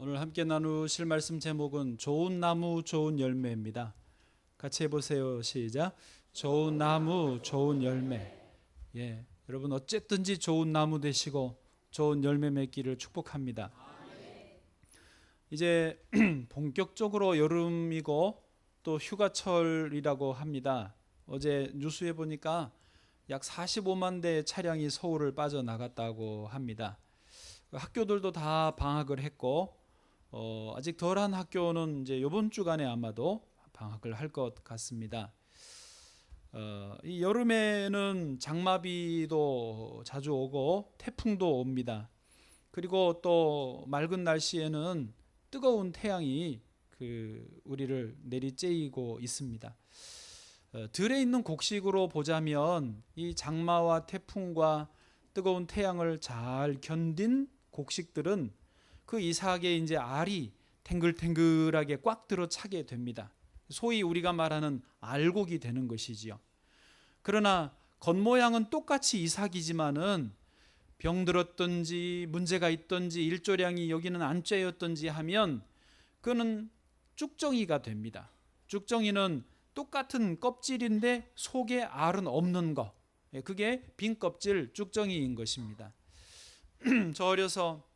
오늘 함께 나누실 말씀 제목은 좋은 나무 좋은 열매입니다. 같이 해보세요. 시작. 좋은 나무 좋은 열매. 여러분 어쨌든지 좋은 나무 되시고 좋은 열매 맺기를 축복합니다. 이제 본격적으로 여름이고 또 휴가철이라고 합니다. 어제 뉴스에 보니까 약 45만 대 차량이 서울을 빠져나갔다고 합니다. 학교들도 다 방학을 했고 아직 덜한 학교는 이제 이번 주간에 아마도 방학을 할 것 같습니다. 이 여름에는 장마비도 자주 오고 태풍도 옵니다. 그리고 또 맑은 날씨에는 뜨거운 태양이 우리를 내리쬐이고 있습니다. 들에 있는 곡식으로 보자면 이 장마와 태풍과 뜨거운 태양을 잘 견딘 곡식들은 그 이삭에 이제 알이 탱글탱글하게 꽉 들어 차게 됩니다. 소위 우리가 말하는 알곡이 되는 것이지요. 그러나 겉모양은 똑같이 이삭이지만은 병들었든지 문제가 있든지 일조량이 여기는 안 쬐였든지 하면 그는 쭉정이가 됩니다. 쭉정이는 똑같은 껍질인데 속에 알은 없는 거, 그게 빈 껍질 쭉정이인 것입니다. 저 어려서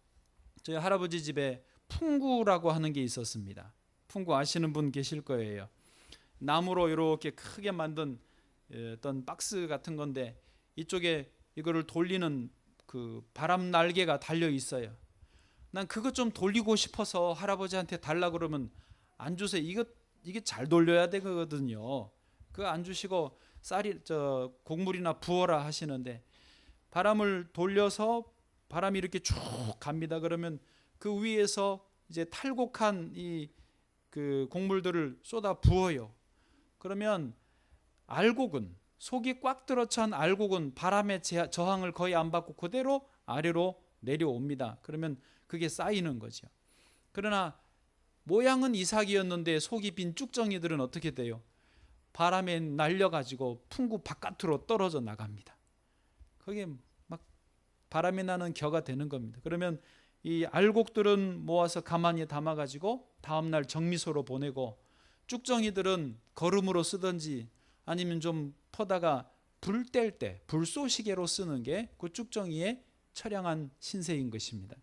저희 할아버지 집에 풍구라고 하는 게 있었습니다. 풍구 아시는 분 계실 거예요. 나무로 이렇게 크게 만든 어떤 박스 같은 건데 이쪽에 이거를 돌리는 그 바람 날개가 달려 있어요. 난 그거 좀 돌리고 싶어서 할아버지한테 달라 그러면 안 주세요. 이게 잘 돌려야 되거든요. 그거 안 주시고 곡물이나 부어라 하시는데 바람을 돌려서 바람이 이렇게 쭉 갑니다. 그러면 그 위에서 이제 탈곡한 그 곡물들을 쏟아 부어요. 그러면 알곡은 속이 꽉 들어찬 알곡은 바람의 저항을 거의 안 받고 그대로 아래로 내려옵니다. 그러면 그게 쌓이는 거죠. 그러나 모양은 이삭이었는데 속이 빈 쭉정이들은 어떻게 돼요? 바람에 날려가지고 풍구 바깥으로 떨어져 나갑니다. 그게 막 바람이 나는 겨가 되는 겁니다. 그러면 이 알곡들은 모아서 가만히 담아가지고 다음날 정미소로 보내고 쭉정이들은 거름으로 쓰든지 아니면 좀 퍼다가 불 뗄 때 불쏘시개로 쓰는 게 그 쭉정이의 처량한 신세인 것입니다.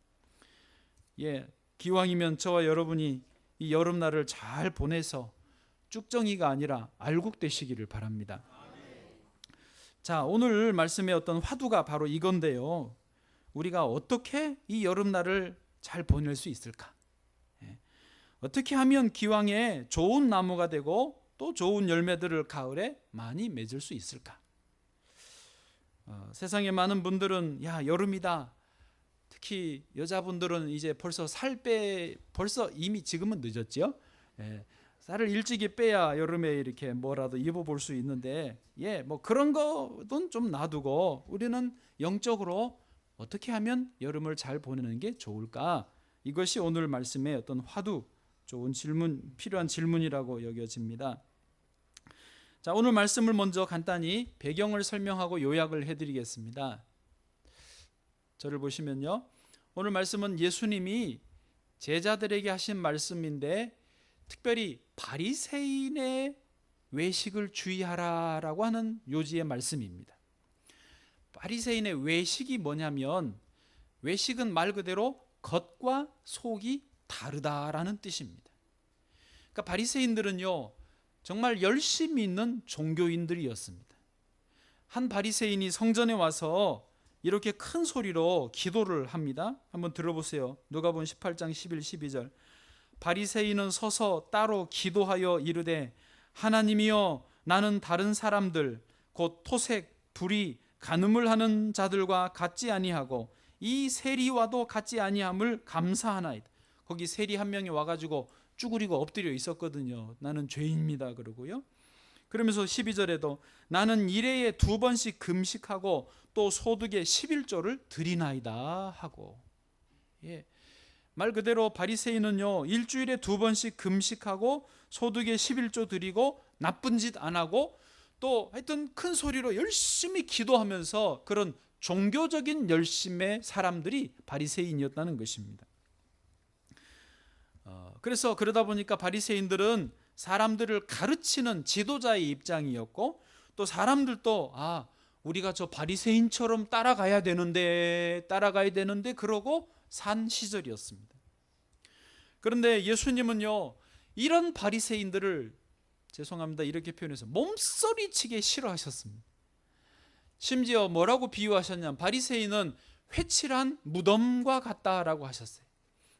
기왕이면 저와 여러분이 이 여름날을 잘 보내서 쭉정이가 아니라 알곡 되시기를 바랍니다. 자, 오늘 말씀의 어떤 화두가 바로 이건데요. 우리가 어떻게 이 여름날을 잘 보낼 수 있을까? 어떻게 하면 기왕에 좋은 나무가 되고 또 좋은 열매들을 가을에 많이 맺을 수 있을까? 세상에 많은 분들은 여름이다. 특히 여자분들은 이제 벌써 벌써 이미 지금은 늦었죠. 살을 일찍이 빼야 여름에 이렇게 뭐라도 입어볼 수 있는데 뭐 그런 거는 좀 놔두고 우리는 영적으로 어떻게 하면 여름을 잘 보내는 게 좋을까? 이것이 오늘 말씀의 어떤 화두, 좋은 질문, 필요한 질문이라고 여겨집니다. 자, 오늘 말씀을 먼저 간단히 배경을 설명하고 요약을 해드리겠습니다. 저를 보시면요, 오늘 말씀은 예수님이 제자들에게 하신 말씀인데 특별히 바리새인의 외식을 주의하라라고 하는 요지의 말씀입니다. 바리새인의 외식이 뭐냐면 외식은 말 그대로 겉과 속이 다르다라는 뜻입니다. 그러니까 바리새인들은요 정말 열심히 있는 종교인들이었습니다. 한 바리새인이 성전에 와서 이렇게 큰 소리로 기도를 합니다. 한번 들어보세요. 누가복음 18장 11, 12절. 바리새인은 서서 따로 기도하여 이르되 하나님이여 나는 다른 사람들 곧 토색, 불의, 간음을 하는 자들과 같지 아니하고 이 세리와도 같지 아니함을 감사하나이다. 거기 세리 한 명이 와가지고 쭈그리고 엎드려 있었거든요. 나는 죄인입니다 그러고요. 그러면서 12절에도 나는 일해에 2번씩 금식하고 또 소득의 11조를 드리나이다 하고, 말 그대로 바리새인은요 일주일에 2번씩 금식하고 소득의 11조 드리고 나쁜 짓 안 하고 또 하여튼 큰 소리로 열심히 기도하면서 그런 종교적인 열심의 사람들이 바리새인이었다는 것입니다. 그래서 그러다 보니까 바리새인들은 사람들을 가르치는 지도자의 입장이었고, 또 사람들도 우리가 저 바리새인처럼 따라가야 되는데 그러고 산 시절이었습니다. 그런데 예수님은요, 이런 바리새인들을, 죄송합니다, 이렇게 표현해서 몸서리치게 싫어하셨습니다. 심지어 뭐라고 비유하셨냐면 바리새인은 회칠한 무덤과 같다라고 하셨어요.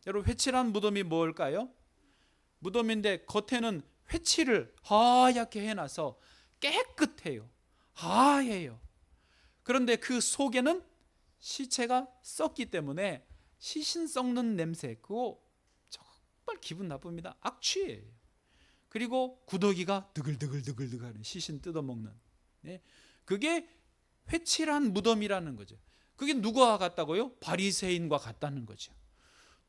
여러분, 회칠한 무덤이 뭘까요? 무덤인데 겉에는 회칠을 하얗게 해놔서 깨끗해요, 하얘요. 그런데 그 속에는 시체가 썩기 때문에 시신 썩는 냄새, 그거 정말 기분 나쁩니다. 악취예요. 그리고 구더기가 드글드글하는, 시신 뜯어먹는, 그게 회칠한 무덤이라는 거죠. 그게 누구와 같다고요? 바리새인과 같다는 거죠.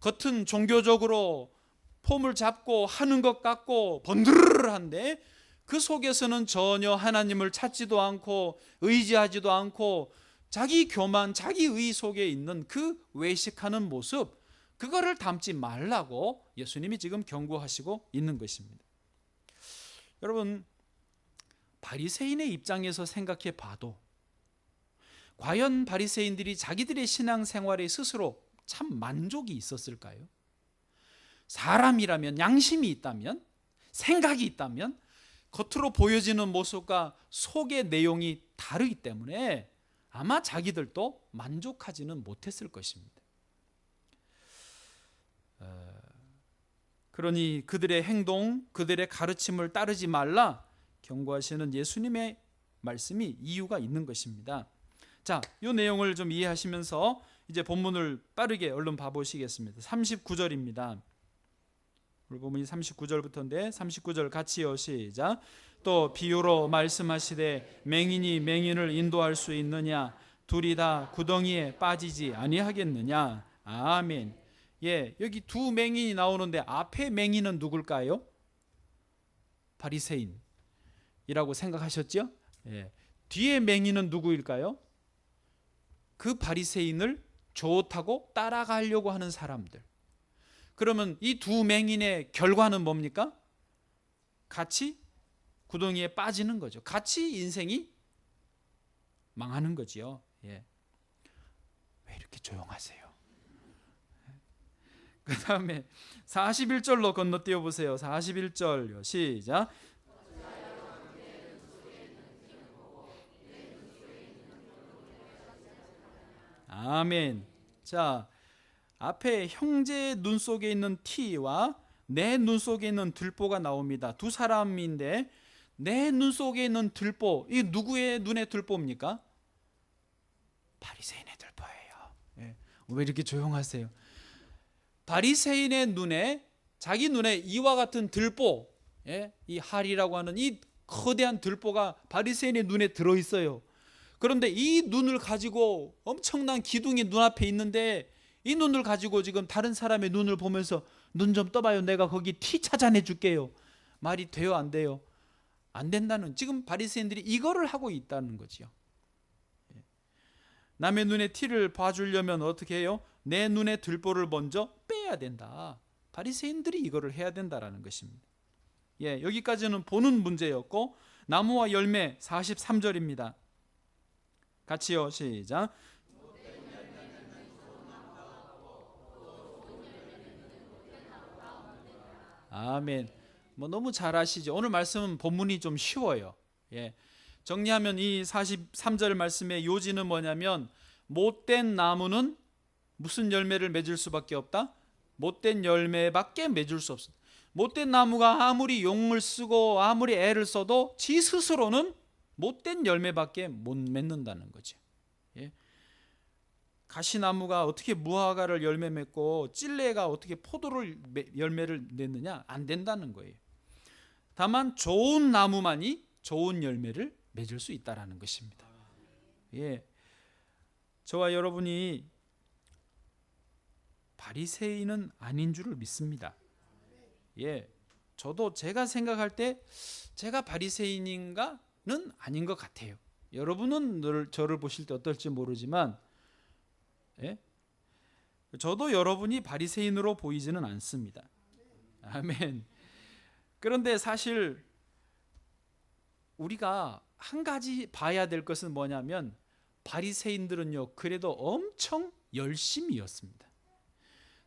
겉은 종교적으로 폼을 잡고 하는 것 같고 번드르르한데 그 속에서는 전혀 하나님을 찾지도 않고 의지하지도 않고 자기 교만, 자기 의 속에 있는 그 외식하는 모습, 그거를 담지 말라고 예수님이 지금 경고하시고 있는 것입니다. 여러분, 바리새인의 입장에서 생각해 봐도 과연 바리새인들이 자기들의 신앙생활에 스스로 참 만족이 있었을까요? 사람이라면, 양심이 있다면, 생각이 있다면 겉으로 보여지는 모습과 속의 내용이 다르기 때문에 아마 자기들도 만족하지는 못했을 것입니다. 그러니 그들의 행동, 그들의 가르침을 따르지 말라 경고하시는 예수님의 말씀이 이유가 있는 것입니다. 자, 이 내용을 좀 이해하시면서 이제 본문을 빠르게 얼른 봐보시겠습니다. 39절입니다. 우리 본문이 39절부터인데 39절 같이요, 시작. 또 비유로 말씀하시되 맹인이 맹인을 인도할 수 있느냐? 둘이 다 구덩이에 빠지지 아니하겠느냐? 아멘. 여기 두 맹인이 나오는데 앞에 맹인은 누굴까요? 바리새인이라고 생각하셨죠? 뒤에 맹인은 누구일까요? 그 바리새인을 좋다고 따라가려고 하는 사람들. 그러면 이 두 맹인의 결과는 뭡니까? 같이 구덩이에 빠지는 거죠. 같이 인생이 망하는 거지요. 왜 이렇게 조용하세요? 그 다음에 41절로 건너뛰어 보세요. 41절요, 시작. 아멘. 자, 앞에 형제의 눈 속에 있는 티와 내 눈 속에 있는 들보가 나옵니다. 두 사람인데 내 눈 속에 있는 들보, 이 누구의 눈의 들보입니까? 바리새인의 들보예요. 왜 이렇게 조용하세요? 바리새인의 눈에, 자기 눈에 이와 같은 들보, 이 할이라고 하는 이 거대한 들보가 바리새인의 눈에 들어있어요. 그런데 이 눈을 가지고, 엄청난 기둥이 눈앞에 있는데 이 눈을 가지고 지금 다른 사람의 눈을 보면서 눈 좀 떠봐요, 내가 거기 티 찾아내 줄게요. 말이 돼요, 안 돼요? 안 된다는, 지금 바리새인들이 이거를 하고 있다는 거죠. 남의 눈에 티를 봐주려면 어떻게 해요? 내 눈에 들보를 먼저 빼야 된다. 바리새인들이 이거를 해야 된다라는 것입니다. 여기까지는 보는 문제였고, 나무와 열매 43절입니다. 같이요, 시작. 아멘. 너무 잘 아시죠? 오늘 말씀은 본문이 좀 쉬워요. 정리하면 이 43절 말씀의 요지는 뭐냐면, 못된 나무는 무슨 열매를 맺을 수밖에 없다? 못된 열매밖에 맺을 수 없어. 못된 나무가 아무리 용을 쓰고 아무리 애를 써도 지 스스로는 못된 열매밖에 못 맺는다는 거죠. 가시나무가 어떻게 무화과를 열매 맺고 찔레가 어떻게 포도를 열매를 맺느냐? 안 된다는 거예요. 다만 좋은 나무만이 좋은 열매를 맺을 수 있다라는 것입니다. 저와 여러분이 바리새인은 아닌 줄을 믿습니다. 저도 제가 생각할 때 제가 바리새인인가는 아닌 것 같아요. 여러분은 늘 저를 보실 때 어떨지 모르지만 저도 여러분이 바리새인으로 보이지는 않습니다. 아멘. 그런데 사실 우리가 한 가지 봐야 될 것은 뭐냐면 바리새인들은요 그래도 엄청 열심이었습니다.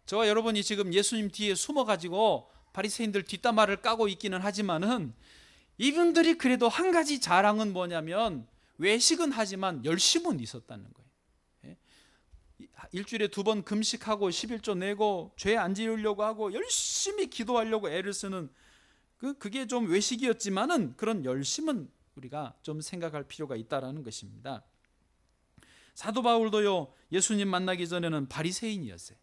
저와 여러분이 지금 예수님 뒤에 숨어가지고 바리새인들 뒷담화를 까고 있기는 하지만은 이분들이 그래도 한 가지 자랑은 뭐냐면 외식은 하지만 열심은 있었다는 거예요. 일주일에 2번 금식하고 11조 내고 죄 안 지으려고 하고 열심히 기도하려고 애를 쓰는 그게 좀 외식이었지만은 그런 열심은 우리가 좀 생각할 필요가 있다라는 것입니다. 사도 바울도요 예수님 만나기 전에는 바리새인이었어요.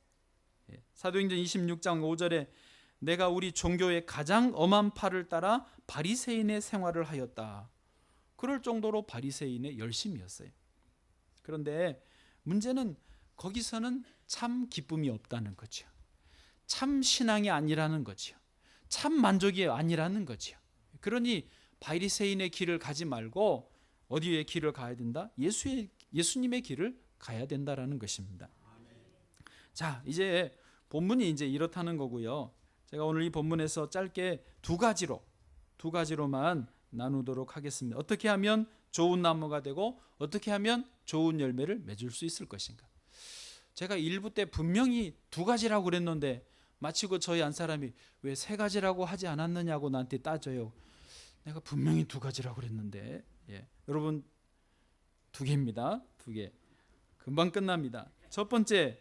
사도행전 26장 5절에 내가 우리 종교의 가장 엄한 파를 따라 바리새인의 생활을 하였다. 그럴 정도로 바리새인의 열심이었어요. 그런데 문제는 거기서는 참 기쁨이 없다는 거죠. 참 신앙이 아니라는 거죠. 참 만족이 아니라는 거죠. 그러니 바리새인의 길을 가지 말고 어디의 길을 가야 된다? 예수님의 길을 가야 된다라는 것입니다. 자, 이제 본문이 이제 이렇다는 거고요. 제가 오늘 이 본문에서 짧게 두 가지로만 나누도록 하겠습니다. 어떻게 하면 좋은 나무가 되고 어떻게 하면 좋은 열매를 맺을 수 있을 것인가. 제가 1부 때 분명히 2가지라고 그랬는데 마치고 저희 한 사람이 왜 3가지라고 하지 않았느냐고 나한테 따져요. 내가 분명히 2가지라고 그랬는데 여러분 2개입니다. 2개. 금방 끝납니다. 첫 번째,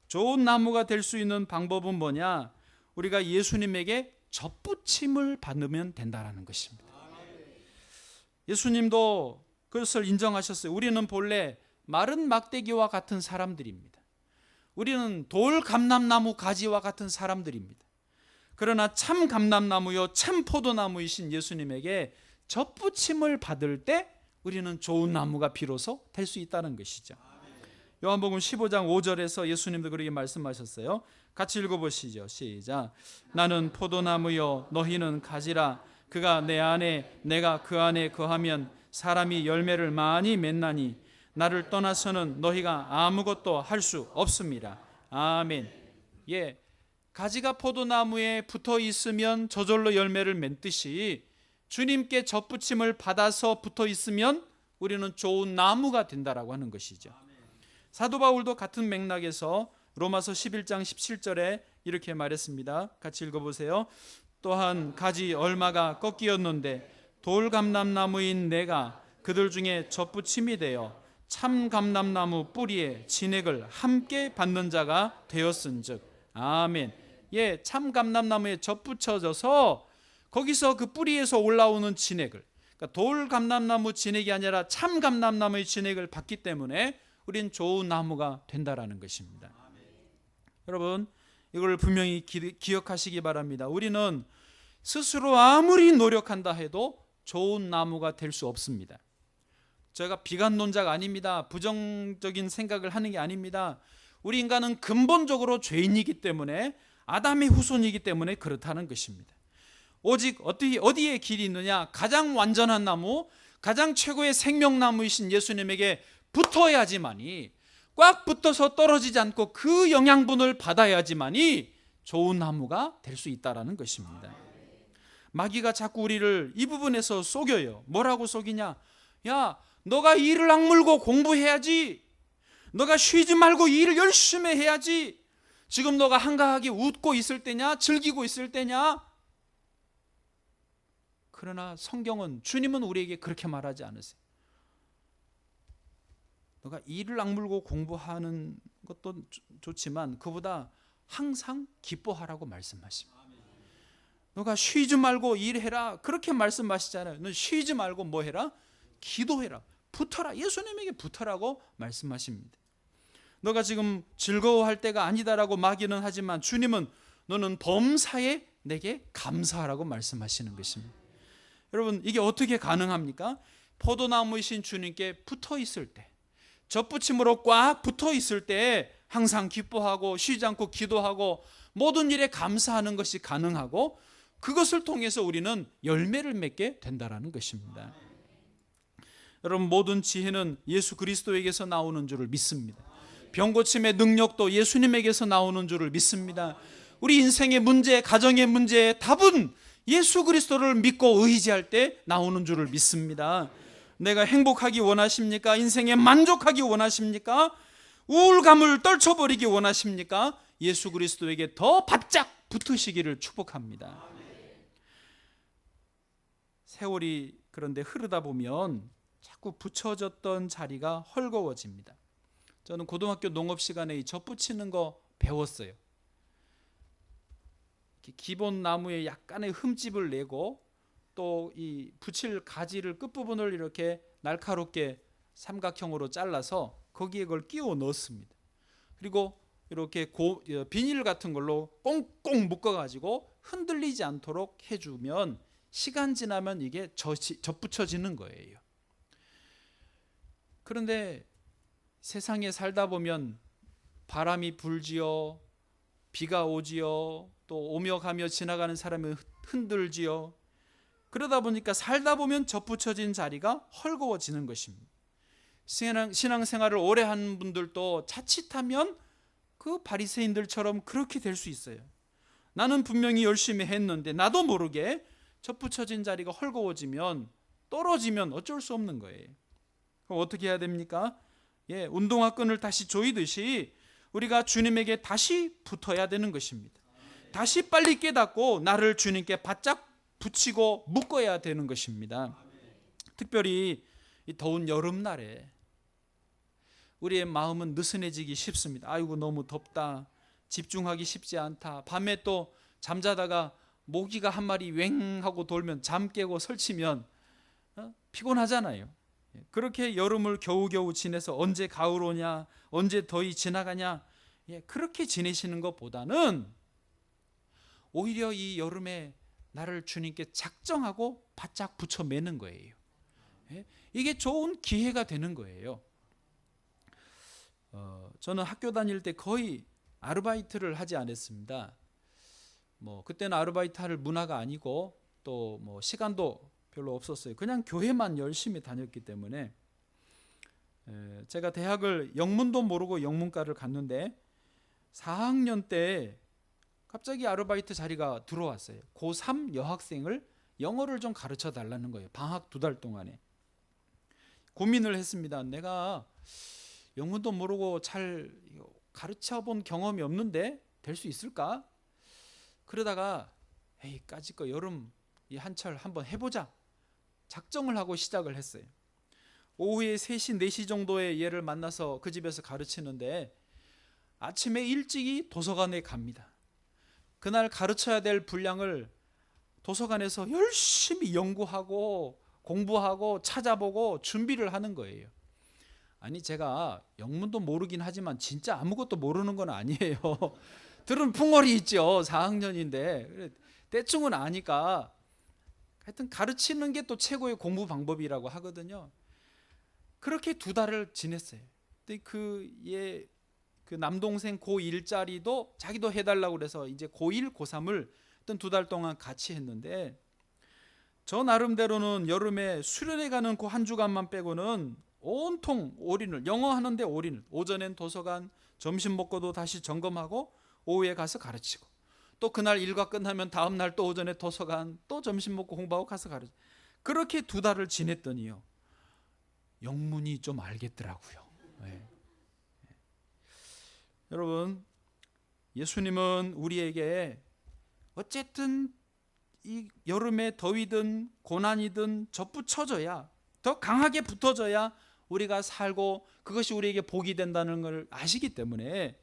좋은 나무가 될 수 있는 방법은 뭐냐? 우리가 예수님에게 접붙임을 받으면 된다라는 것입니다. 예수님도 그것을 인정하셨어요. 우리는 본래 마른 막대기와 같은 사람들입니다. 우리는 돌 감람나무 가지와 같은 사람들입니다. 그러나 참 감람나무요 참 포도나무이신 예수님에게 접붙임을 받을 때 우리는 좋은 나무가 비로소 될 수 있다는 것이죠. 요한복음 15장 5절에서 예수님도 그렇게 말씀하셨어요. 같이 읽어보시죠. 시작. 나는 포도나무요 너희는 가지라. 그가 내 안에 내가 그 안에 거하면 사람이 열매를 많이 맺나니 나를 떠나서는 너희가 아무것도 할 수 없습니다. 아멘. 가지가 포도나무에 붙어 있으면 저절로 열매를 맺듯이 주님께 접붙임을 받아서 붙어 있으면 우리는 좋은 나무가 된다라고 하는 것이죠. 사도 바울도 같은 맥락에서 로마서 11장 17절에 이렇게 말했습니다. 같이 읽어보세요. 또한 가지 얼마가 꺾이었는데 돌감람나무인 내가 그들 중에 접붙임이 되어 참 감람나무 뿌리에 진액을 함께 받는 자가 되었은즉. 아멘. 참 감람나무에 접붙여져서 거기서 그 뿌리에서 올라오는 진액을, 그러니까 돌 감람나무 진액이 아니라 참 감람나무의 진액을 받기 때문에 우린 좋은 나무가 된다라는 것입니다. 여러분, 이걸 분명히 기억하시기 바랍니다. 우리는 스스로 아무리 노력한다 해도 좋은 나무가 될 수 없습니다. 제가 비관론자가 아닙니다. 부정적인 생각을 하는 게 아닙니다. 우리 인간은 근본적으로 죄인이기 때문에, 아담의 후손이기 때문에 그렇다는 것입니다. 오직 어디에 길이 있느냐? 가장 완전한 나무, 가장 최고의 생명나무이신 예수님에게 붙어야지만이, 꽉 붙어서 떨어지지 않고 그 영양분을 받아야지만이 좋은 나무가 될 수 있다라는 것입니다. 마귀가 자꾸 우리를 이 부분에서 속여요. 뭐라고 속이냐? 야, 너가 이를 악물고 공부해야지. 너가 쉬지 말고 일을 열심히 해야지. 지금 너가 한가하게 웃고 있을 때냐? 즐기고 있을 때냐? 그러나 성경은, 주님은 우리에게 그렇게 말하지 않으세요. 너가 이를 악물고 공부하는 것도 좋지만 그보다 항상 기뻐하라고 말씀하십니다. 너가 쉬지 말고 일해라, 그렇게 말씀하시잖아요. 너 쉬지 말고 뭐 해라? 기도해라, 붙어라, 예수님에게 붙어라고 말씀하십니다. 너가 지금 즐거워할 때가 아니다라고 마귀는 하지만 주님은 너는 범사에 내게 감사하라고 말씀하시는 것입니다. 여러분, 이게 어떻게 가능합니까? 포도나무이신 주님께 붙어 있을 때, 접붙임으로 꽉 붙어 있을 때 항상 기뻐하고 쉬지 않고 기도하고 모든 일에 감사하는 것이 가능하고, 그것을 통해서 우리는 열매를 맺게 된다라는 것입니다. 여러분, 모든 지혜는 예수 그리스도에게서 나오는 줄을 믿습니다. 병고침의 능력도 예수님에게서 나오는 줄을 믿습니다. 우리 인생의 문제, 가정의 문제의 답은 예수 그리스도를 믿고 의지할 때 나오는 줄을 믿습니다. 내가 행복하기 원하십니까? 인생에 만족하기 원하십니까? 우울감을 떨쳐버리기 원하십니까? 예수 그리스도에게 더 바짝 붙으시기를 축복합니다. 세월이 그런데 흐르다 보면 자꾸 붙여졌던 자리가 헐거워집니다. 저는 고등학교 농업 시간에 이 젖붙이는 거 배웠어요. 기본 나무에 약간의 흠집을 내고 또 이 붙일 가지를 끝부분을 이렇게 날카롭게 삼각형으로 잘라서 거기에 그걸 끼워 넣습니다. 그리고 이렇게 비닐 같은 걸로 꽁꽁 묶어가지고 흔들리지 않도록 해주면 시간 지나면 이게 젖붙여지는 거예요. 그런데 세상에 살다 보면 바람이 불지요, 비가 오지요, 또 오며 가며 지나가는 사람이 흔들지요. 그러다 보니까 살다 보면 젖붙여진 자리가 헐거워지는 것입니다. 신앙생활을 오래 한 분들도 자칫하면 그 바리새인들처럼 그렇게 될 수 있어요. 나는 분명히 열심히 했는데 나도 모르게 젖붙여진 자리가 헐거워지면, 떨어지면 어쩔 수 없는 거예요. 그럼 어떻게 해야 됩니까? 운동화 끈을 다시 조이듯이 우리가 주님에게 다시 붙어야 되는 것입니다. 다시 빨리 깨닫고 나를 주님께 바짝 붙이고 묶어야 되는 것입니다. 특별히 이 더운 여름날에 우리의 마음은 느슨해지기 쉽습니다. 아이고 너무 덥다, 집중하기 쉽지 않다, 밤에 또 잠자다가 모기가 한 마리 웽 하고 돌면 잠 깨고 설치면 피곤하잖아요. 그렇게 여름을 겨우겨우 지내서 언제 가을 오냐, 언제 더위 지나가냐, 그렇게 지내시는 것보다는 오히려 이 여름에 나를 주님께 작정하고 바짝 붙여 매는 거예요. 이게 좋은 기회가 되는 거예요. 저는 학교 다닐 때 거의 아르바이트를 하지 않았습니다. 그때는 아르바이트 할 문화가 아니고 또 시간도 별로 없었어요. 그냥 교회만 열심히 다녔기 때문에 제가 대학을 영문도 모르고 영문과를 갔는데 4학년 때 갑자기 아르바이트 자리가 들어왔어요. 고3 여학생을 영어를 좀 가르쳐 달라는 거예요. 방학 2달 동안에. 고민을 했습니다. 내가 영문도 모르고 잘 가르쳐 본 경험이 없는데 될 수 있을까? 그러다가 까짓 거 여름 이 한철 한번 해보자 작정을 하고 시작을 했어요. 오후에 3시, 4시 정도에 얘를 만나서 그 집에서 가르치는데 아침에 일찍이 도서관에 갑니다. 그날 가르쳐야 될 분량을 도서관에서 열심히 연구하고 공부하고 찾아보고 준비를 하는 거예요. 아니 제가 영문도 모르긴 하지만 진짜 아무것도 모르는 건 아니에요. 들은 풍월이 있죠. 4학년인데 대충은 아니까 하여튼 가르치는 게 또 최고의 공부 방법이라고 하거든요. 그렇게 2달을 지냈어요. 근데 그 남동생 고1짜리도 자기도 해달라고 그래서 이제 고1, 고3을 어떤 2달 동안 같이 했는데 저 나름대로는 여름에 수련회 가는 그 한 주간만 빼고는 온통 올인을, 영어 하는데 올인을, 오전엔 도서관, 점심 먹고도 다시 점검하고 오후에 가서 가르치고 또 그날 일과 끝나면 다음날 또 오전에 도서관, 또 점심 먹고 공부하고 가서 가르치고 그렇게 2달을 지냈더니요 영문이 좀 알겠더라고요. 여러분, 예수님은 우리에게 어쨌든 이 여름에 더위든 고난이든 젖붙여져야, 더 강하게 붙어져야 우리가 살고 그것이 우리에게 복이 된다는 걸 아시기 때문에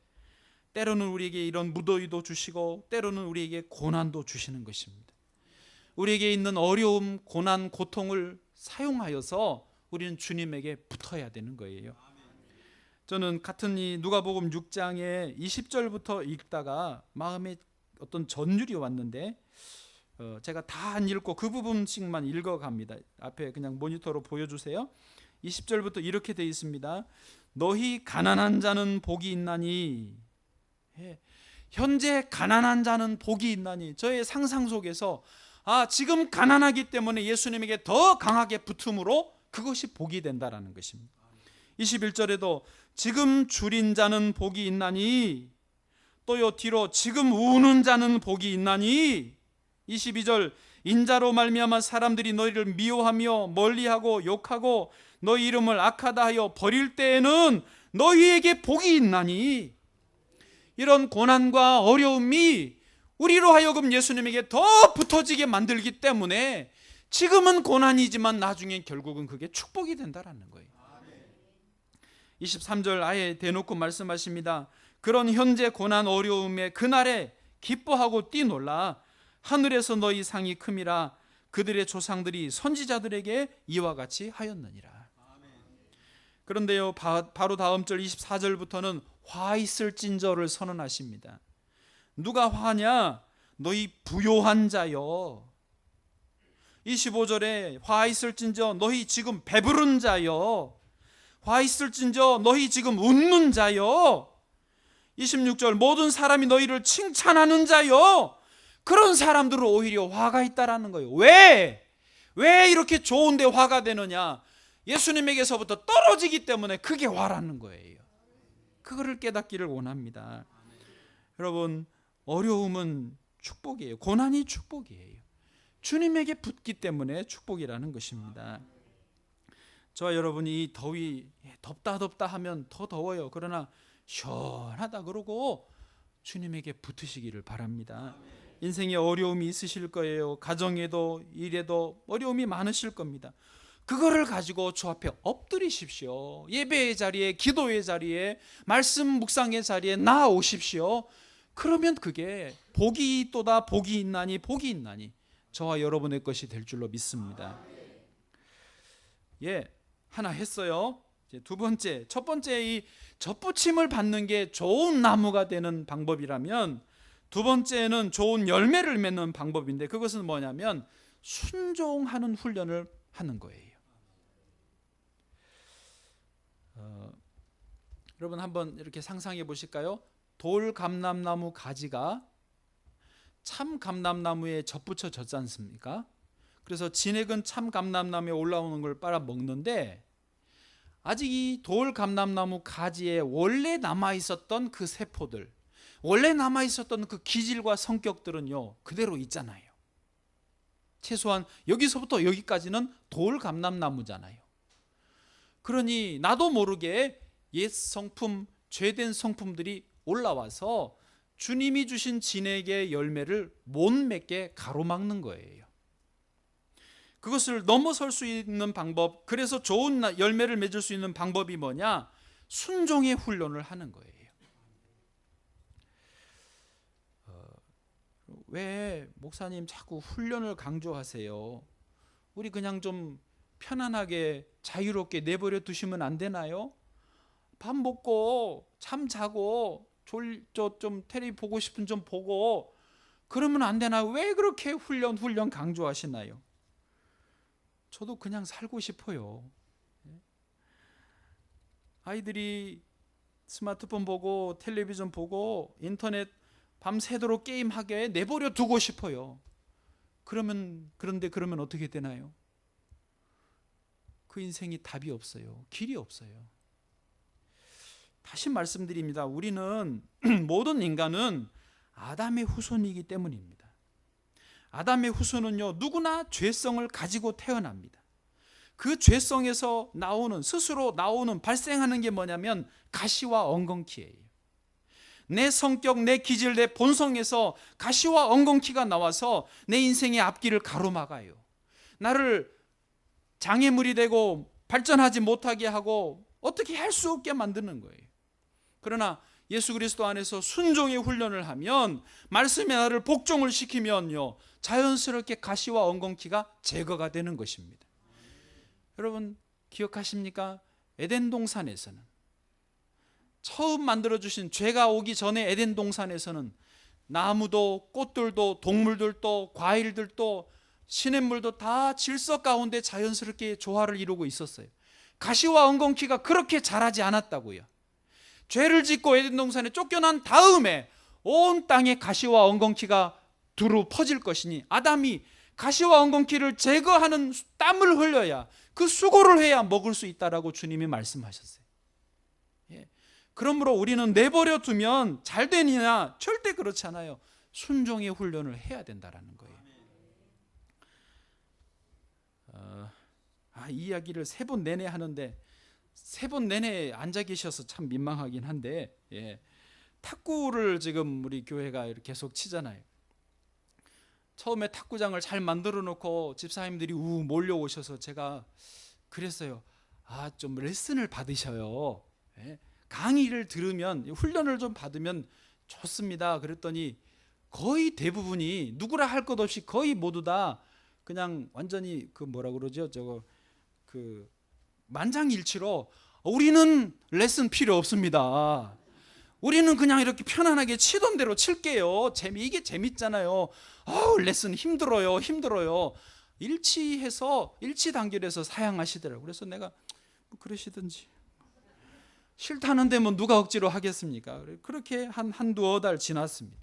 때로는 우리에게 이런 무더위도 주시고 때로는 우리에게 고난도 주시는 것입니다. 우리에게 있는 어려움, 고난, 고통을 사용하여서 우리는 주님에게 붙어야 되는 거예요. 저는 같은 이 누가복음 6장의 20절부터 읽다가 마음에 어떤 전율이 왔는데 제가 다 안 읽고 그 부분씩만 읽어갑니다. 앞에 그냥 모니터로 보여주세요. 20절부터 이렇게 되어 있습니다. 너희 가난한 자는 복이 있나니. 현재 가난한 자는 복이 있나니. 저의 상상 속에서 지금 가난하기 때문에 예수님에게 더 강하게 붙음으로 그것이 복이 된다라는 것입니다. 21절에도 지금 줄인 자는 복이 있나니 또요 뒤로 지금 우는 자는 복이 있나니 22절 인자로 말미암아 사람들이 너희를 미워하며 멀리하고 욕하고 너희 이름을 악하다 하여 버릴 때에는 너희에게 복이 있나니. 이런 고난과 어려움이 우리로 하여금 예수님에게 더 붙어지게 만들기 때문에 지금은 고난이지만 나중에 결국은 그게 축복이 된다라는 거예요. 23절 아예 대놓고 말씀하십니다. 그런 현재 고난 어려움의 그날에 기뻐하고 뛰놀라. 하늘에서 너희 상이 큼이라. 그들의 조상들이 선지자들에게 이와 같이 하였느니라. 그런데요, 바로 다음 절 24절부터는 화 있을진저를 선언하십니다. 누가 화냐? 너희 부요한 자여. 25절에 화 있을진저 너희 지금 배부른 자여. 화 있을진저 너희 지금 웃는 자여. 26절 모든 사람이 너희를 칭찬하는 자여. 그런 사람들은 오히려 화가 있다라는 거예요. 왜 이렇게 좋은데 화가 되느냐? 예수님에게서부터 떨어지기 때문에 그게 화라는 거예요. 그거를 깨닫기를 원합니다. 여러분, 어려움은 축복이에요. 고난이 축복이에요. 주님에게 붙기 때문에 축복이라는 것입니다. 저와 여러분이 이 더위, 덥다 하면 더 더워요. 그러나 시원하다 그러고 주님에게 붙으시기를 바랍니다. 인생에 어려움이 있으실 거예요. 가정에도 일에도 어려움이 많으실 겁니다. 그거를 가지고 주 앞에 엎드리십시오. 예배의 자리에, 기도의 자리에, 말씀 묵상의 자리에 나아오십시오. 그러면 그게 복이 있도다, 복이 있나니 저와 여러분의 것이 될 줄로 믿습니다. 하나 했어요. 이제 두 번째, 첫 번째 이 젖붙임을 받는 게 좋은 나무가 되는 방법이라면 두 번째는 좋은 열매를 맺는 방법인데 그것은 뭐냐면 순종하는 훈련을 하는 거예요. 여러분 한번 이렇게 상상해 보실까요? 돌 감람나무 가지가 참 감람나무에 젖붙여 졌지 않습니까? 그래서 진액은 참 감람나무에 올라오는 걸 빨아 먹는데 아직 이 돌 감람나무 가지에 원래 남아있었던 그 세포들, 원래 남아있었던 그 기질과 성격들은요 그대로 있잖아요. 최소한 여기서부터 여기까지는 돌 감람나무잖아요. 그러니 나도 모르게 옛 성품, 죄된 성품들이 올라와서 주님이 주신 진액의 열매를 못 맺게 가로막는 거예요. 그것을 넘어설 수 있는 방법, 그래서 좋은 열매를 맺을 수 있는 방법이 뭐냐? 순종의 훈련을 하는 거예요. 왜 목사님 자꾸 훈련을 강조하세요? 우리 그냥 좀 편안하게 자유롭게 내버려 두시면 안 되나요? 밥 먹고 잠 자고 좀 텔레비 보고 싶은 좀 보고 그러면 안 되나요? 왜 그렇게 훈련 강조하시나요? 저도 그냥 살고 싶어요. 아이들이 스마트폰 보고 텔레비전 보고 인터넷 밤새도록 게임하게 내버려 두고 싶어요. 그런데 어떻게 되나요? 그 인생이 답이 없어요. 길이 없어요. 다시 말씀드립니다. 우리는 모든 인간은 아담의 후손이기 때문입니다. 아담의 후손은요 누구나 죄성을 가지고 태어납니다. 그 죄성에서 스스로 나오는 발생하는 게 뭐냐면 가시와 엉겅퀴예요. 내 성격, 내 기질, 내 본성에서 가시와 엉겅퀴가 나와서 내 인생의 앞길을 가로막아요. 나를 장애물이 되고 발전하지 못하게 하고 어떻게 할 수 없게 만드는 거예요. 그러나 예수 그리스도 안에서 순종의 훈련을 하면, 말씀에 나를 복종을 시키면요 자연스럽게 가시와 엉겅퀴가 제거가 되는 것입니다. 여러분 기억하십니까? 에덴 동산에서는, 처음 만들어주신, 죄가 오기 전에 에덴 동산에서는 나무도 꽃들도 동물들도 과일들도 시냇물도 다 질서 가운데 자연스럽게 조화를 이루고 있었어요. 가시와 엉겅퀴가 그렇게 자라지 않았다고요. 죄를 짓고 에덴 동산에 쫓겨난 다음에 온 땅에 가시와 엉겅퀴가 두루 퍼질 것이니 아담이 가시와 엉겅퀴를 제거하는 땀을 흘려야, 그 수고를 해야 먹을 수 있다라고 주님이 말씀하셨어요. 그러므로 우리는 내버려 두면 잘 되느냐? 절대 그렇지 않아요. 순종의 훈련을 해야 된다라는 거예요. 이 이야기를 3번 내내 하는데 3번 내내 앉아 계셔서 참 민망하긴 한데, 탁구를 지금 우리 교회가 이렇게 계속 치잖아요. 처음에 탁구장을 잘 만들어 놓고 집사님들이 몰려오셔서 제가 그랬어요. 좀 레슨을 받으셔요. 강의를 들으면, 훈련을 좀 받으면 좋습니다. 그랬더니 거의 대부분이 누구라 할 것 없이 거의 모두 다 그냥 완전히 뭐라 그러죠? 만장일치로 우리는 레슨 필요 없습니다. 우리는 그냥 이렇게 편안하게 치던 대로 칠게요. 이게 재밌잖아요. 레슨 힘들어요. 일치 단결해서 사양하시더라고요. 그래서 내가 그러시든지, 싫다는데 누가 억지로 하겠습니까? 그렇게 한두어 달 지났습니다.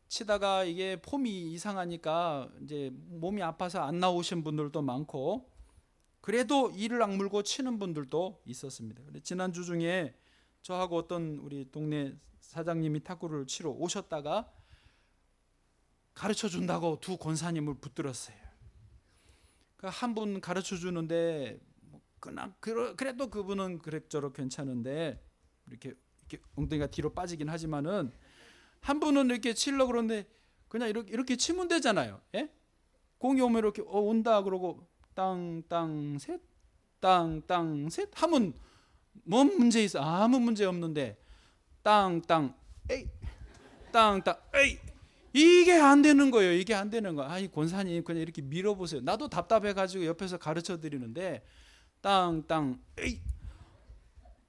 치다가 이게 폼이 이상하니까 이제 몸이 아파서 안 나오신 분들도 많고, 그래도 이를 악물고 치는 분들도 있었습니다. 지난주 중에 저하고 어떤 우리 동네 사장님이 탁구를 치러 오셨다가 가르쳐 준다고 2 권사님을 붙들었어요. 한 분 가르쳐 주는데 그래도 그분은 그럭저럭 괜찮은데 이렇게 엉덩이가 뒤로 빠지긴 하지만은, 한 분은 이렇게 치려고 그러는데 그냥 이렇게 치면 되잖아요. 공이 오면 이렇게 온다 그러고 땅땅 셋 땅땅 셋 하면 뭔 문제 있어? 아무 문제 없는데 땅땅 에이 땅땅 에이, 이게 안 되는 거예요. 이게 안 되는 거야. 이 권사님 그냥 이렇게 밀어보세요. 나도 답답해가지고 옆에서 가르쳐 드리는데 땅땅 에이,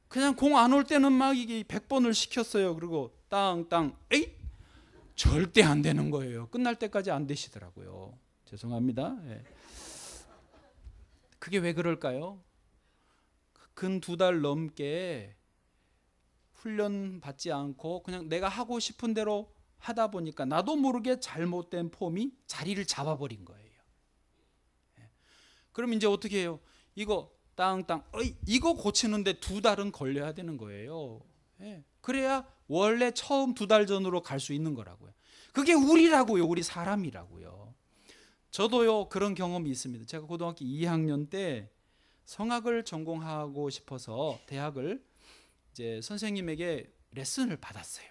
그냥 공 안 올 때는 막 이게 100번을 시켰어요. 그리고 땅땅 에이, 절대 안 되는 거예요. 끝날 때까지 안 되시더라고요. 죄송합니다. 그게 왜 그럴까요? 근 2달 넘게 훈련 받지 않고 그냥 내가 하고 싶은 대로 하다 보니까 나도 모르게 잘못된 폼이 자리를 잡아버린 거예요. 그럼 이제 어떻게 해요? 이거 땅땅 이거 고치는데 2달은 걸려야 되는 거예요. 그래야 원래 처음 2달 전으로 갈 수 있는 거라고요. 그게 우리라고요. 우리 사람이라고요. 저도요 그런 경험이 있습니다. 제가 고등학교 2학년 때 성악을 전공하고 싶어서 대학을 이제 선생님에게 레슨을 받았어요.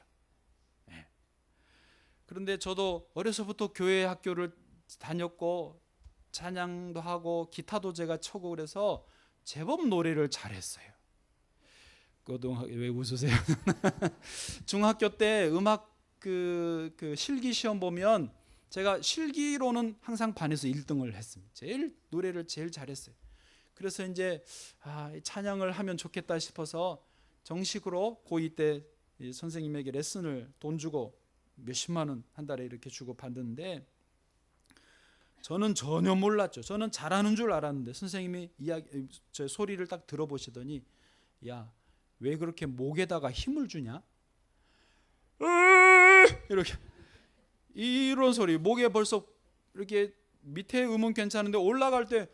그런데 저도 어려서부터 교회 학교를 다녔고 찬양도 하고 기타도 제가 쳐고 그래서 제법 노래를 잘했어요. 왜 웃으세요? 중학교 때 음악 그 실기 시험 보면 제가 실기로는 항상 반에서 1등을 했습니다. 노래를 제일 잘했어요. 그래서 이제 찬양을 하면 좋겠다 싶어서 정식으로 고2 때 선생님에게 레슨을 돈 주고 몇십만 원 한 달에 이렇게 주고 받는데, 저는 전혀 몰랐죠. 저는 잘하는 줄 알았는데 선생님이 저 소리를 딱 들어보시더니, 야, 왜 그렇게 목에다가 힘을 주냐? 이렇게 이런 소리, 목에 벌써 이렇게 밑에 음은 괜찮은데 올라갈 때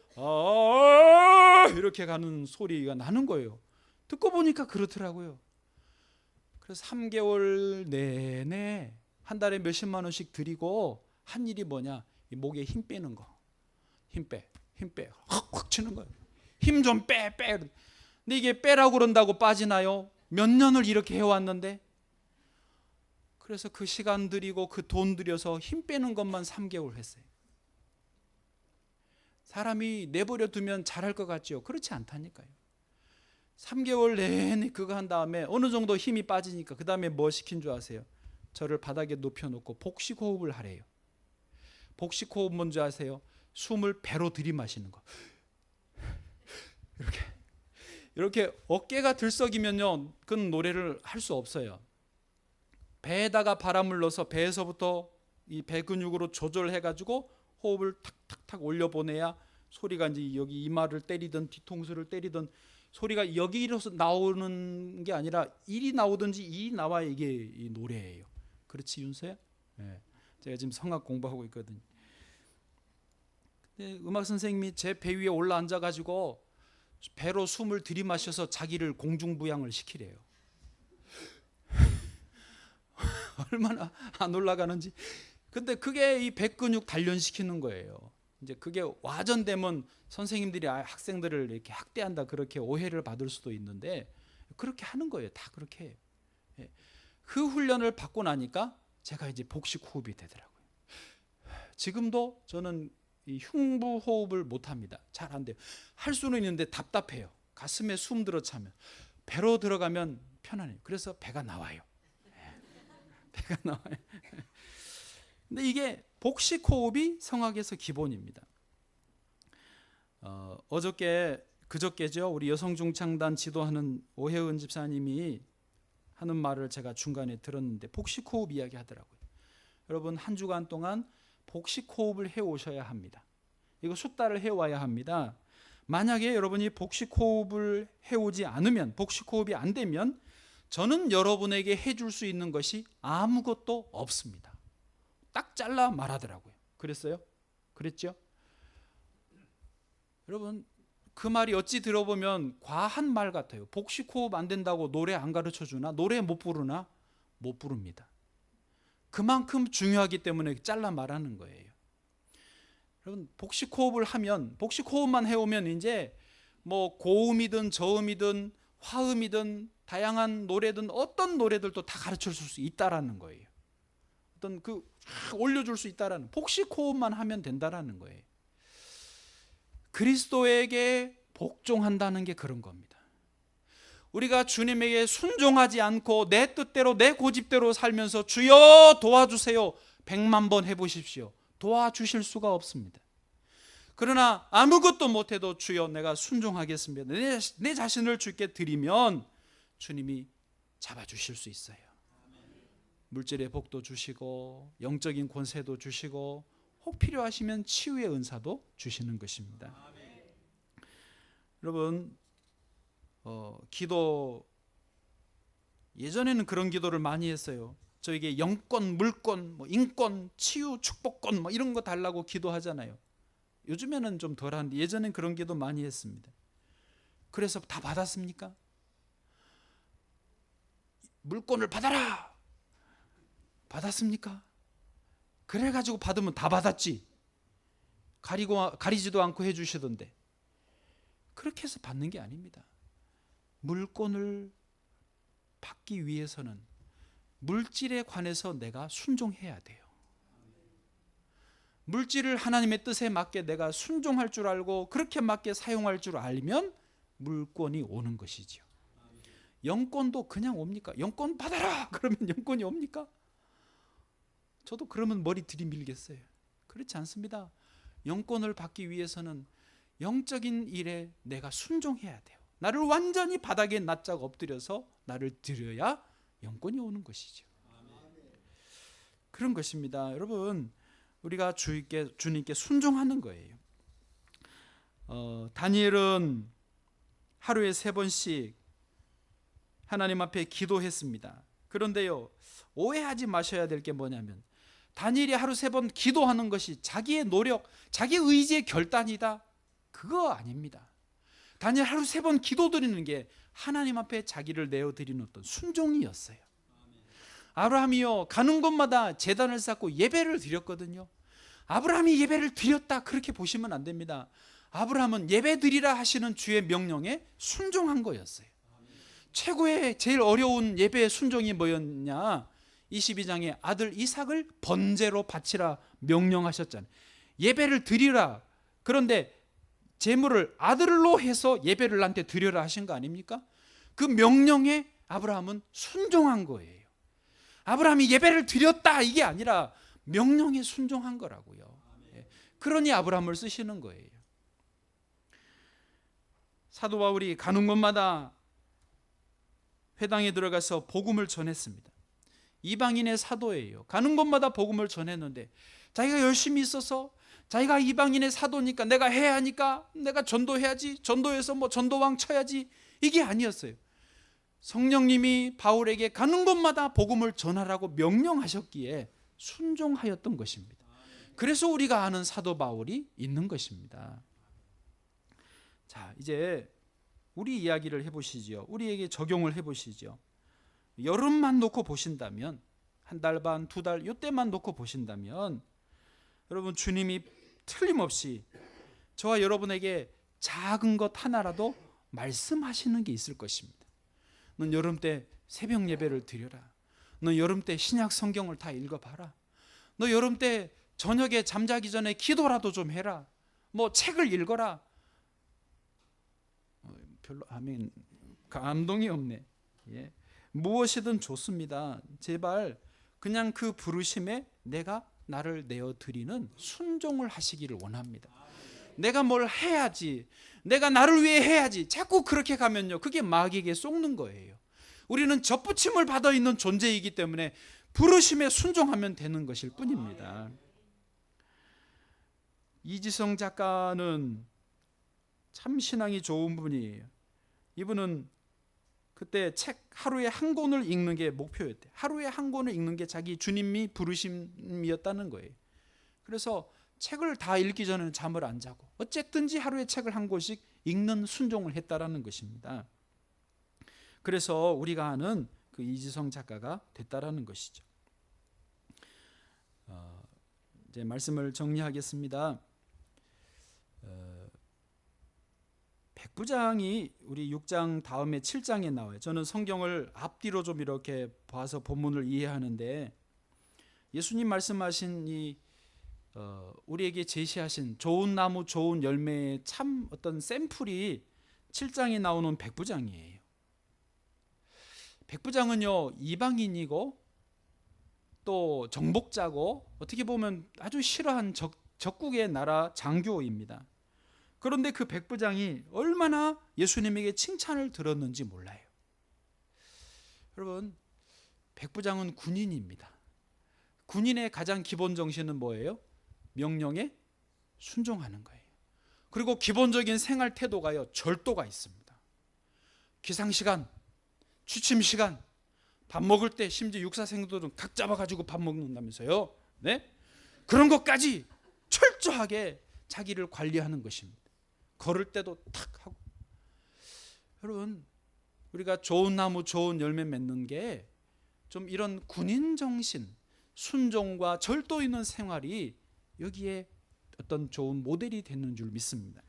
이렇게 가는 소리가 나는 거예요. 듣고 보니까 그렇더라고요. 그래서 3개월 내내 한 달에 몇십만 원씩 드리고 한 일이 뭐냐? 이 목에 힘 빼는 거. 힘 빼. 확 치는 거예요. 힘 좀 빼. 근데 이게 빼라고 그런다고 빠지나요? 몇 년을 이렇게 해왔는데. 그래서 그 시간 들이고 그 돈 들여서 힘 빼는 것만 3개월 했어요. 사람이 내버려 두면 잘할 것 같죠? 그렇지 않다니까요. 3개월 내내 그거 한 다음에 어느 정도 힘이 빠지니까 그 다음에 뭐 시킨 줄 아세요? 저를 바닥에 높여놓고 복식호흡을 하래요. 복식호흡 뭔지 아세요? 숨을 배로 들이마시는 거. 이렇게 어깨가 들썩이면요, 그건 노래를 할 수 없어요. 배에다가 바람을 넣어서 배에서부터 이 배 근육으로 조절해가지고 호흡을 탁탁탁 올려보내야 소리가 이제 여기 이마를 때리든 뒤통수를 때리든 소리가 여기로서 나오는 게 아니라 일이 나오든지 일이 나와야 이게 이 노래예요. 그렇지, 윤서야? 네. 제가 지금 성악 공부하고 있거든요. 근데 음악 선생님이 제 배 위에 올라 앉아가지고 배로 숨을 들이마셔서 자기를 공중부양을 시키래요. 얼마나 안 올라가는지. 근데 그게 이 백근육 단련시키는 거예요. 이제 그게 와전되면 선생님들이 학생들을 이렇게 학대한다 그렇게 오해를 받을 수도 있는데 그렇게 하는 거예요. 다 그렇게 해요. 예. 그 훈련을 받고 나니까 제가 이제 복식 호흡이 되더라고요. 지금도 저는 이 흉부 호흡을 못 합니다. 잘 안 돼요. 할 수는 있는데 답답해요. 가슴에 숨 들어차면. 배로 들어가면 편안해요. 그래서 배가 나와요. 배가 나와요. 근데 이게 복식 호흡이 성악에서 기본입니다. 그저께죠. 우리 여성중창단 지도하는 오혜은 집사님이 하는 말을 제가 중간에 들었는데 복식 호흡 이야기 하더라고요. 여러분 한 주간 동안 복식 호흡을 해오셔야 합니다. 이거 숫달을 해와야 합니다. 만약에 여러분이 복식 호흡을 해오지 않으면, 복식 호흡이 안 되면 저는 여러분에게 해줄 수 있는 것이 아무것도 없습니다. 딱 잘라 말하더라고요. 그랬어요? 그랬죠? 여러분 그 말이 어찌 들어보면 과한 말 같아요. 복식 호흡 안 된다고 노래 안 가르쳐 주나? 노래 못 부르나? 못 부릅니다. 그만큼 중요하기 때문에 잘라 말하는 거예요. 여러분 복식 호흡을 하면, 복식 호흡만 해오면 이제 뭐 고음이든 저음이든 화음이든 다양한 노래든 어떤 노래들도 다 가르쳐 줄 수 있다라는 거예요. 어떤 올려줄 수 있다라는, 복식 호흡만 하면 된다라는 거예요. 그리스도에게 복종한다는 게 그런 겁니다. 우리가 주님에게 순종하지 않고 내 뜻대로 내 고집대로 살면서 주여 도와주세요 100만 번 해보십시오. 도와주실 수가 없습니다. 그러나 아무것도 못해도 주여 내가 순종하겠습니다. 내 자신을 주께 드리면 주님이 잡아주실 수 있어요. 물질의 복도 주시고 영적인 권세도 주시고 혹 필요하시면 치유의 은사도 주시는 것입니다. 여러분 기도, 예전에는 그런 기도를 많이 했어요. 저에게 영권, 물권, 인권, 치유, 축복권 이런 거 달라고 기도하잖아요. 요즘에는 좀 덜한데 예전엔 그런 기도 많이 했습니다. 그래서 다 받았습니까? 물권을 받아라! 받았습니까? 그래가지고 받으면 다 받았지. 가리지도 않고 해주시던데. 그렇게 해서 받는 게 아닙니다. 물권을 받기 위해서는 물질에 관해서 내가 순종해야 돼요. 물질을 하나님의 뜻에 맞게 내가 순종할 줄 알고 그렇게 맞게 사용할 줄 알면 물권이 오는 것이죠. 영권도 그냥 옵니까? 영권 받아라! 그러면 영권이 옵니까? 저도 그러면 머리 들이밀겠어요. 그렇지 않습니다. 영권을 받기 위해서는 영적인 일에 내가 순종해야 돼요. 나를 완전히 바닥에 납작 엎드려서 나를 드려야 영권이 오는 것이죠. 그런 것입니다. 여러분 우리가 주님께 순종하는 거예요. 다니엘은 하루에 3번씩 하나님 앞에 기도했습니다. 그런데요 오해하지 마셔야 될 게 뭐냐면 다니엘이 하루 3번 기도하는 것이 자기의 노력, 자기 의지의 결단이다. 그거 아닙니다. 다니엘 하루 3번 기도드리는 게 하나님 앞에 자기를 내어드리는 어떤 순종이었어요. 아브라함이요 가는 곳마다 제단을 쌓고 예배를 드렸거든요. 아브라함이 예배를 드렸다 그렇게 보시면 안 됩니다. 아브라함은 예배 드리라 하시는 주의 명령에 순종한 거였어요. 최고의 제일 어려운 예배의 순종이 뭐였냐? 22장에 아들 이삭을 번제로 바치라 명령하셨잖아요. 예배를 드리라. 그런데 제물을 아들로 해서 예배를 나한테 드려라 하신 거 아닙니까? 그 명령에 아브라함은 순종한 거예요. 아브라함이 예배를 드렸다 이게 아니라 명령에 순종한 거라고요. 그러니 아브라함을 쓰시는 거예요. 사도 바울이 가는 곳마다 회당에 들어가서 복음을 전했습니다. 이방인의 사도예요. 가는 곳마다 복음을 전했는데 자기가 열심히 있어서 자기가 이방인의 사도니까 내가 해야 하니까 내가 전도해야지, 전도해서 전도왕 쳐야지, 이게 아니었어요. 성령님이 바울에게 가는 곳마다 복음을 전하라고 명령하셨기에 순종하였던 것입니다. 그래서 우리가 아는 사도 바울이 있는 것입니다. 자, 이제 우리 이야기를 해보시죠. 우리에게 적용을 해보시죠. 여름만 놓고 보신다면 한 달 반, 두 달 이때만 놓고 보신다면 여러분 주님이 틀림없이 저와 여러분에게 작은 것 하나라도 말씀하시는 게 있을 것입니다. 넌 여름 때 새벽 예배를 드려라. 너 여름 때 신약 성경을 다 읽어봐라. 너 여름 때 저녁에 잠자기 전에 기도라도 좀 해라. 뭐 책을 읽어라. 별로 아멘 감동이 없네. 예. 무엇이든 좋습니다. 제발 그냥 그 부르심에 내가 나를 내어드리는 순종을 하시기를 원합니다. 내가 뭘 해야지, 내가 나를 위해 해야지, 자꾸 그렇게 가면요 그게 마귀에게 속는 거예요. 우리는 접붙임을 받아 있는 존재이기 때문에 부르심에 순종하면 되는 것일 뿐입니다. 이지성 작가는 참 신앙이 좋은 분이에요. 이분은 그때 책 하루에 한 권을 읽는 게 목표였대요. 하루에 한 권을 읽는 게 자기 주님이 부르심이었다는 거예요. 그래서 책을 다 읽기 전에는 잠을 안 자고 어쨌든지 하루에 책을 한 권씩 읽는 순종을 했다라는 것입니다. 그래서 우리가 아는 그 이지성 작가가 됐다라는 것이죠. 이제 말씀을 정리하겠습니다. 백부장이 우리 6장 다음에 7장에 나와요. 저는 성경을 앞뒤로 좀 이렇게 봐서 본문을 이해하는데 예수님 말씀하신 이 우리에게 제시하신 좋은 나무 좋은 열매의 참 어떤 샘플이 7장에 나오는 백부장이에요. 백부장은요 이방인이고 또 정복자고 어떻게 보면 아주 싫어한 적국의 나라 장교입니다. 그런데 그 백부장이 얼마나 예수님에게 칭찬을 들었는지 몰라요. 여러분, 백부장은 군인입니다. 군인의 가장 기본 정신은 뭐예요? 명령에 순종하는 거예요. 그리고 기본적인 생활 태도가요, 절도가 있습니다. 기상시간, 취침시간, 밥 먹을 때 심지어 육사생들은 각 잡아가지고 밥 먹는다면서요. 네? 그런 것까지 철저하게 자기를 관리하는 것입니다. 걸을 때도 탁 하고. 여러분, 우리가 좋은 나무 좋은 열매 맺는 게 좀 이런 군인 정신, 순종과 절도 있는 생활이 여기에 어떤 좋은 모델이 되는 줄 믿습니다.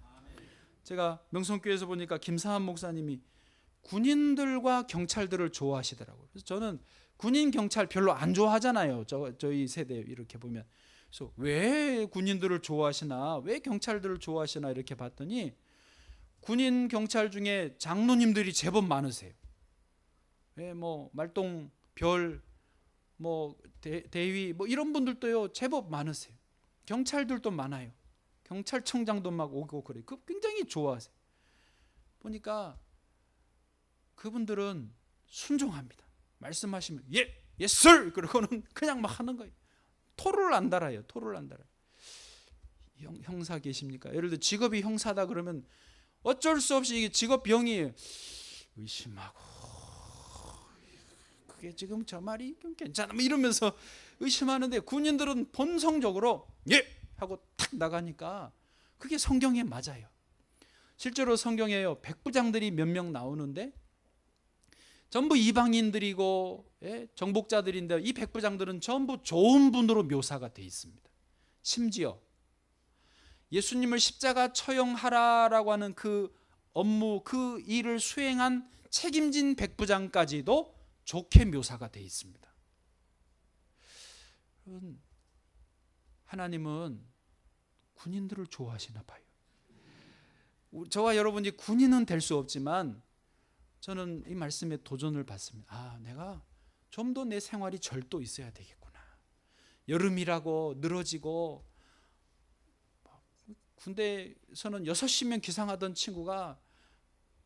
제가 명성교회에서 보니까 김사한 목사님이 군인들과 경찰들을 좋아하시더라고요. 그래서 저는 군인 경찰 별로 안 좋아하잖아요. 저희 세대 이렇게 보면. 그래서 왜 군인들을 좋아하시나, 왜 경찰들을 좋아하시나 이렇게 봤더니 군인 경찰 중에 장로님들이 제법 많으세요. 왜 뭐 말동 별, 뭐 대위 뭐 이런 분들도요 제법 많으세요. 경찰들도 많아요. 경찰청장도 막 오고 그래요. 굉장히 좋아하세요. 보니까 그분들은 순종합니다. 말씀하시면 예, yes sir 그러고는 그냥 막 하는 거예요. 토를 안 달아요. 토를 안 달아요. 형사 계십니까? 예를 들어 직업이 형사다 그러면 어쩔 수 없이 이게 직업병이 의심하고 그게 지금 저 말이 괜찮아 뭐 이러면서 의심하는데 군인들은 본성적으로 예 하고 탁 나가니까 그게 성경에 맞아요. 실제로 성경에요 백부장들이 몇 명 나오는데 전부 이방인들이고 예, 정복자들인데 이 백부장들은 전부 좋은 분으로 묘사가 되어 있습니다. 심지어 예수님을 십자가 처형하라라고 하는 그 업무, 그 일을 수행한 책임진 백부장까지도 좋게 묘사가 되어 있습니다. 하나님은 군인들을 좋아하시나 봐요. 저와 여러분이 군인은 될 수 없지만 저는 이 말씀에 도전을 받습니다. 아, 내가 좀 더 내 생활이 절도 있어야 되겠구나. 여름이라고 늘어지고 군대에서는 6시면 기상하던 친구가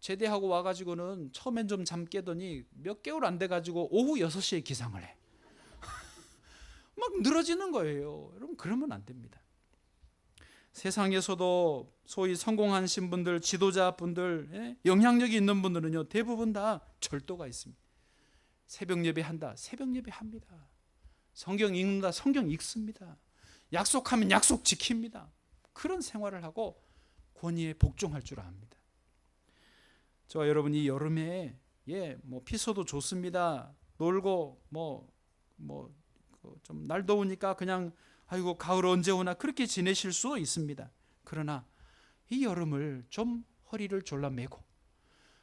제대하고 와가지고는 처음엔 좀 잠 깨더니 몇 개월 안 돼가지고 오후 6시에 기상을 해. 막 늘어지는 거예요. 여러분 그러면 안 됩니다. 세상에서도 소위 성공하신 분들, 지도자분들, 예? 영향력이 있는 분들은요 대부분 다 절도가 있습니다. 새벽 예배한다, 새벽 예배합니다. 성경 읽는다, 성경 읽습니다. 약속하면 약속 지킵니다. 그런 생활을 하고 권위에 복종할 줄 압니다. 저와 여러분이 여름에 뭐 피서도 좋습니다. 놀고 뭐 좀 날 더우니까 그냥 아이고 가을 언제 오나 그렇게 지내실 수 있습니다. 그러나 이 여름을 좀 허리를 졸라매고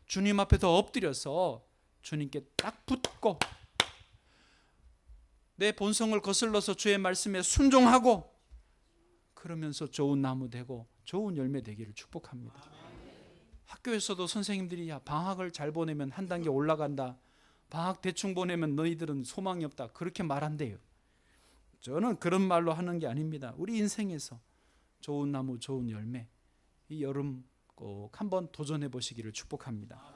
주님 앞에 더 엎드려서 주님께 딱 붙고 내 본성을 거슬러서 주의 말씀에 순종하고 그러면서 좋은 나무 되고 좋은 열매 되기를 축복합니다. 학교에서도 선생님들이 야 방학을 잘 보내면 한 단계 올라간다, 방학 대충 보내면 너희들은 소망이 없다 그렇게 말한대요. 저는 그런 말로 하는 게 아닙니다. 우리 인생에서 좋은 나무 좋은 열매 이 여름 꼭 한번 도전해 보시기를 축복합니다.